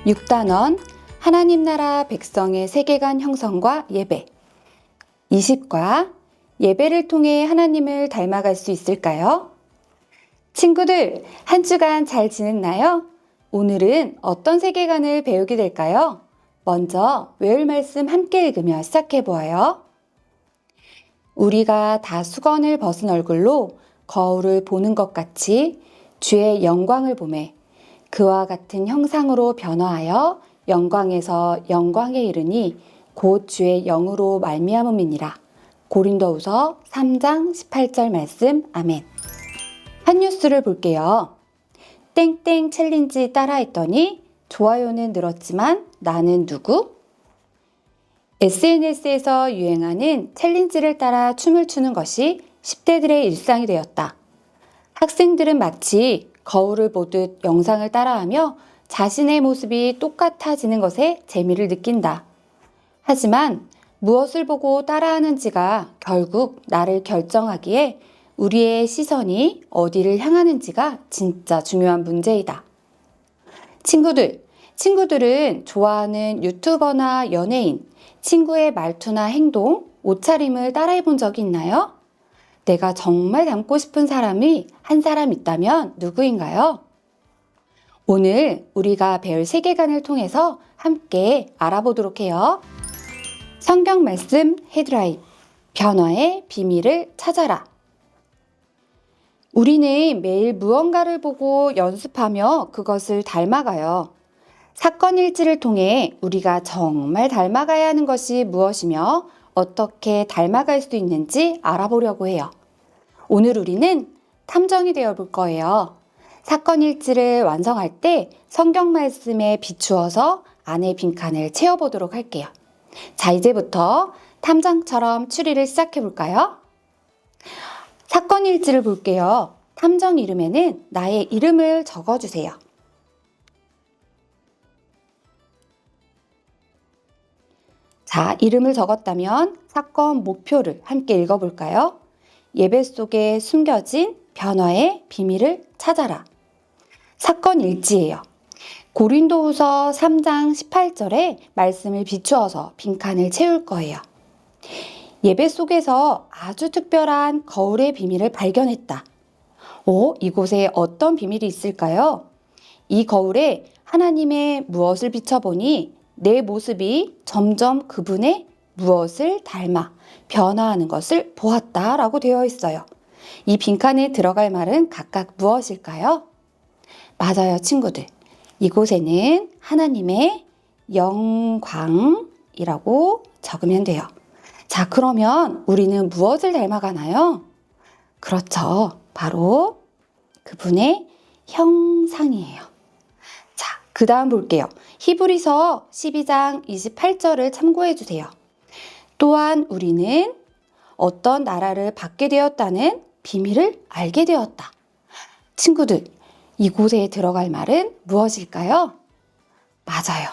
6단원 하나님 나라 백성의 세계관 형성과 예배 20과 예배를 통해 하나님을 닮아갈 수 있을까요? 친구들, 한 주간 잘 지냈나요? 오늘은 어떤 세계관을 배우게 될까요? 먼저 외울 말씀 함께 읽으며 시작해 보아요. 우리가 다 수건을 벗은 얼굴로 거울을 보는 것 같이 주의 영광을 보매 그와 같은 형상으로 변화하여 영광에서 영광에 이르니 곧 주의 영으로 말미암음이니라. 고린도후서 3장 18절 말씀. 아멘. 한 뉴스를 볼게요. 땡땡 챌린지 따라했더니 좋아요는 늘었지만 나는 누구? SNS에서 유행하는 챌린지를 따라 춤을 추는 것이 10대들의 일상이 되었다. 학생들은 마치 거울을 보듯 영상을 따라하며 자신의 모습이 똑같아지는 것에 재미를 느낀다. 하지만 무엇을 보고 따라하는지가 결국 나를 결정하기에 우리의 시선이 어디를 향하는지가 진짜 중요한 문제이다. 친구들은 좋아하는 유튜버나 연예인, 친구의 말투나 행동, 옷차림을 따라해 본 적이 있나요? 내가 정말 닮고 싶은 사람이 한 사람 있다면 누구인가요? 오늘 우리가 배울 세계관을 통해서 함께 알아보도록 해요. 성경 말씀 헤드라인, 변화의 비밀을 찾아라. 우리는 매일 무언가를 보고 연습하며 그것을 닮아가요. 사건 일지를 통해 우리가 정말 닮아가야 하는 것이 무엇이며 어떻게 닮아갈 수 있는지 알아보려고 해요. 오늘 우리는 탐정이 되어 볼 거예요. 사건 일지를 완성할 때 성경 말씀에 비추어서 안의 빈칸을 채워보도록 할게요. 자, 이제부터 탐정처럼 추리를 시작해 볼까요? 사건 일지를 볼게요. 탐정 이름에는 나의 이름을 적어주세요. 자, 이름을 적었다면 사건 목표를 함께 읽어볼까요? 예배 속에 숨겨진 변화의 비밀을 찾아라. 사건 일지예요. 고린도후서 3장 18절에 말씀을 비추어서 빈칸을 채울 거예요. 예배 속에서 아주 특별한 거울의 비밀을 발견했다. 이곳에 어떤 비밀이 있을까요? 이 거울에 하나님의 무엇을 비춰보니 내 모습이 점점 그분의 무엇을 닮아 변화하는 것을 보았다라고 되어 있어요. 이 빈칸에 들어갈 말은 각각 무엇일까요? 맞아요, 친구들. 이곳에는 하나님의 영광이라고 적으면 돼요. 자, 그러면 우리는 무엇을 닮아가나요? 그렇죠. 바로 그분의 형상이에요. 자, 그 다음 볼게요. 히브리서 12장 28절을 참고해 주세요. 또한 우리는 어떤 나라를 받게 되었다는 비밀을 알게 되었다. 친구들, 이곳에 들어갈 말은 무엇일까요? 맞아요.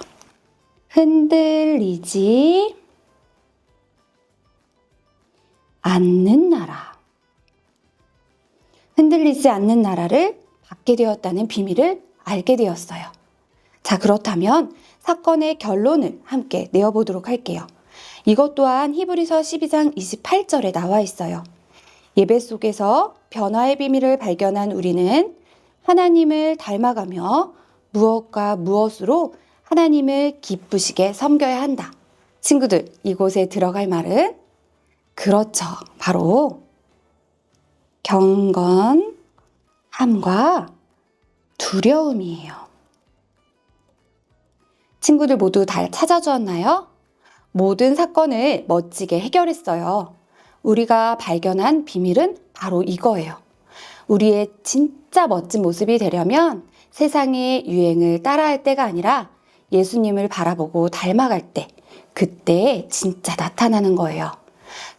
흔들리지 않는 나라. 흔들리지 않는 나라를 받게 되었다는 비밀을 알게 되었어요. 자, 그렇다면 사건의 결론을 함께 내어보도록 할게요. 이것 또한 히브리서 12장 28절에 나와 있어요. 예배 속에서 변화의 비밀을 발견한 우리는 하나님을 닮아가며 무엇과 무엇으로 하나님을 기쁘시게 섬겨야 한다. 친구들, 이곳에 들어갈 말은 그렇죠. 바로 경건함과 두려움이에요. 친구들 모두 다 찾아주었나요? 모든 사건을 멋지게 해결했어요. 우리가 발견한 비밀은 바로 이거예요. 우리의 진짜 멋진 모습이 되려면 세상의 유행을 따라할 때가 아니라 예수님을 바라보고 닮아갈 때, 그때 진짜 나타나는 거예요.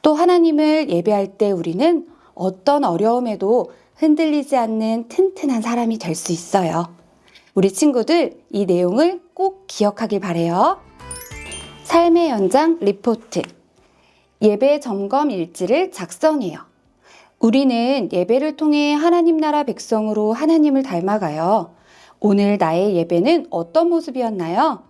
또 하나님을 예배할 때 우리는 어떤 어려움에도 흔들리지 않는 튼튼한 사람이 될 수 있어요. 우리 친구들 이 내용을 꼭 기억하길 바래요. 삶의 연장 리포트. 예배 점검 일지를 작성해요. 우리는 예배를 통해 하나님 나라 백성으로 하나님을 닮아가요. 오늘 나의 예배는 어떤 모습이었나요?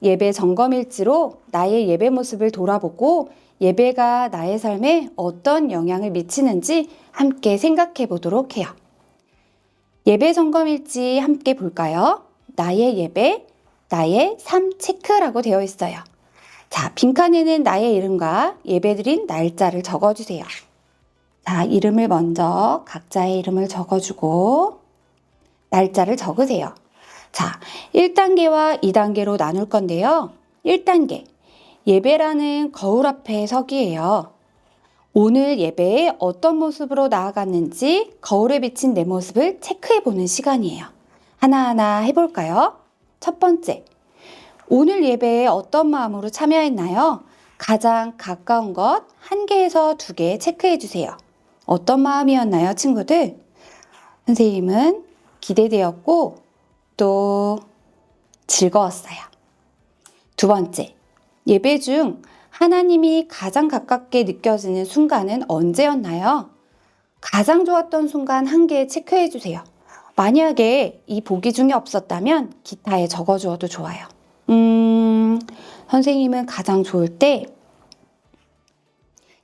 예배 점검일지로 나의 예배 모습을 돌아보고 예배가 나의 삶에 어떤 영향을 미치는지 함께 생각해 보도록 해요. 예배 점검일지 함께 볼까요? 나의 예배, 나의 삶 체크라고 되어 있어요. 자, 빈칸에는 나의 이름과 예배드린 날짜를 적어주세요. 자, 이름을 먼저 각자의 이름을 적어주고 날짜를 적으세요. 자, 1단계와 2단계로 나눌 건데요. 1단계, 예배라는 거울 앞에 서기예요. 오늘 예배에 어떤 모습으로 나아갔는지 거울에 비친 내 모습을 체크해보는 시간이에요. 하나하나 해볼까요? 첫 번째, 오늘 예배에 어떤 마음으로 참여했나요? 가장 가까운 것 1개에서 2개 체크해주세요. 어떤 마음이었나요, 친구들? 선생님은 기대되었고 또 즐거웠어요. 두 번째, 예배 중 하나님이 가장 가깝게 느껴지는 순간은 언제였나요? 가장 좋았던 순간 1개 체크해 주세요. 만약에 이 보기 중에 없었다면 기타에 적어주어도 좋아요. 선생님은 가장 좋을 때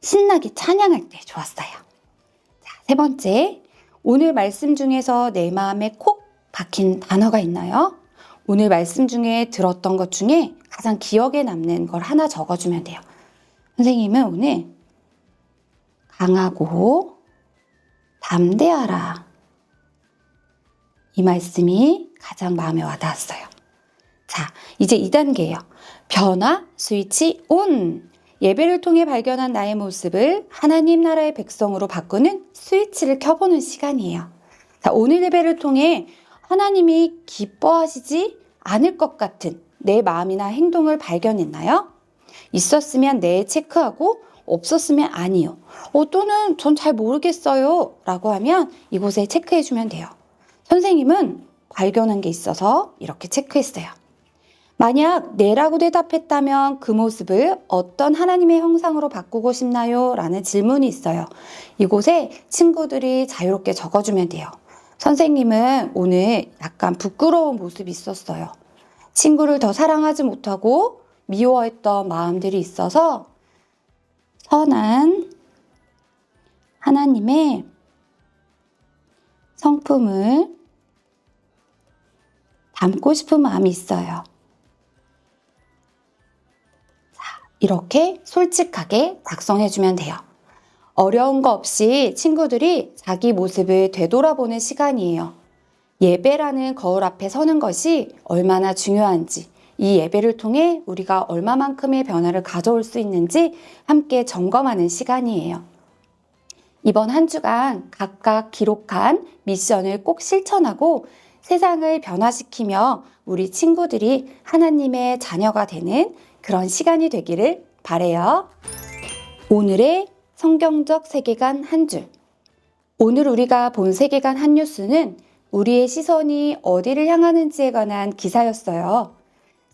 신나게 찬양할 때 좋았어요. 자, 세 번째, 오늘 말씀 중에서 내 마음에 콕 박힌 단어가 있나요? 오늘 말씀 중에 들었던 것 중에 가장 기억에 남는 걸 하나 적어주면 돼요. 선생님은 오늘 강하고 담대하라. 이 말씀이 가장 마음에 와닿았어요. 자, 이제 2단계예요. 변화 스위치 온! 예배를 통해 발견한 나의 모습을 하나님 나라의 백성으로 바꾸는 스위치를 켜보는 시간이에요. 자, 오늘 예배를 통해 하나님이 기뻐하시지 않을 것 같은 내 마음이나 행동을 발견했나요? 있었으면 네 체크하고 없었으면 아니요. 또는 전 잘 모르겠어요 라고 하면 이곳에 체크해주면 돼요. 선생님은 발견한 게 있어서 이렇게 체크했어요. 만약 네라고 대답했다면 그 모습을 어떤 하나님의 형상으로 바꾸고 싶나요? 라는 질문이 있어요. 이곳에 친구들이 자유롭게 적어주면 돼요. 선생님은 오늘 약간 부끄러운 모습이 있었어요. 친구를 더 사랑하지 못하고 미워했던 마음들이 있어서 선한 하나님의 성품을 담고 싶은 마음이 있어요. 이렇게 솔직하게 작성해주면 돼요. 어려운 거 없이 친구들이 자기 모습을 되돌아보는 시간이에요. 예배라는 거울 앞에 서는 것이 얼마나 중요한지, 이 예배를 통해 우리가 얼마만큼의 변화를 가져올 수 있는지 함께 점검하는 시간이에요. 이번 한 주간 각각 기록한 미션을 꼭 실천하고 세상을 변화시키며 우리 친구들이 하나님의 자녀가 되는 그런 시간이 되기를 바라요. 오늘의 성경적 세계관 한 줄. 오늘 우리가 본 세계관 한 뉴스는 우리의 시선이 어디를 향하는지에 관한 기사였어요.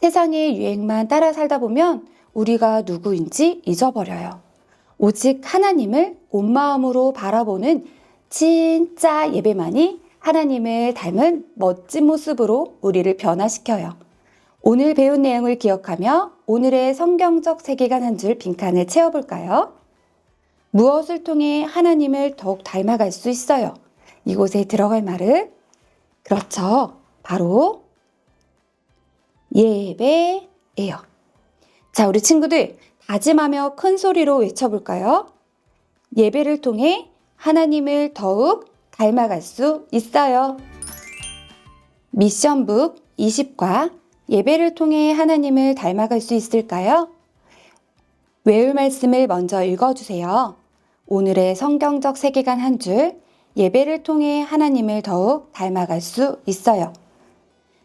세상의 유행만 따라 살다 보면 우리가 누구인지 잊어버려요. 오직 하나님을 온 마음으로 바라보는 진짜 예배만이 하나님을 닮은 멋진 모습으로 우리를 변화시켜요. 오늘 배운 내용을 기억하며 오늘의 성경적 세계관 한 줄 빈칸을 채워볼까요? 무엇을 통해 하나님을 더욱 닮아갈 수 있어요? 이곳에 들어갈 말은 그렇죠. 바로 예배예요. 자, 우리 친구들 다짐하며 큰 소리로 외쳐볼까요? 예배를 통해 하나님을 더욱 닮아갈 수 있어요. 미션북 20과 예배를 통해 하나님을 닮아갈 수 있을까요? 외울 말씀을 먼저 읽어주세요. 오늘의 성경적 세계관 한 줄, 예배를 통해 하나님을 더욱 닮아갈 수 있어요.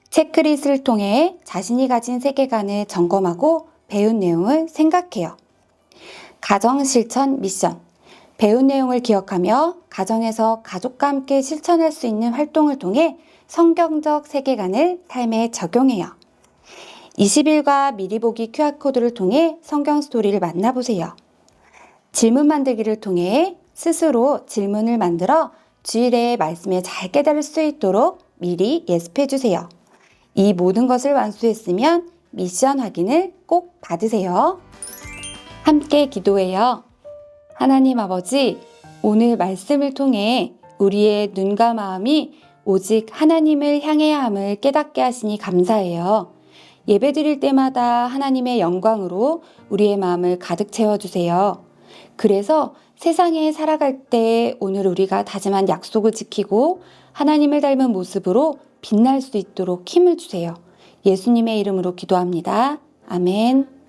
체크리스트를 통해 자신이 가진 세계관을 점검하고 배운 내용을 생각해요. 가정 실천 미션. 배운 내용을 기억하며 가정에서 가족과 함께 실천할 수 있는 활동을 통해 성경적 세계관을 삶에 적용해요. 20일과 미리 보기 QR코드를 통해 성경 스토리를 만나보세요. 질문 만들기를 통해 스스로 질문을 만들어 주일에 말씀에 잘 깨달을 수 있도록 미리 예습해 주세요. 이 모든 것을 완수했으면 미션 확인을 꼭 받으세요. 함께 기도해요. 하나님 아버지, 오늘 말씀을 통해 우리의 눈과 마음이 오직 하나님을 향해야 함을 깨닫게 하시니 감사해요. 예배드릴 때마다 하나님의 영광으로 우리의 마음을 가득 채워주세요. 그래서 세상에 살아갈 때 오늘 우리가 다짐한 약속을 지키고 하나님을 닮은 모습으로 빛날 수 있도록 힘을 주세요. 예수님의 이름으로 기도합니다. 아멘.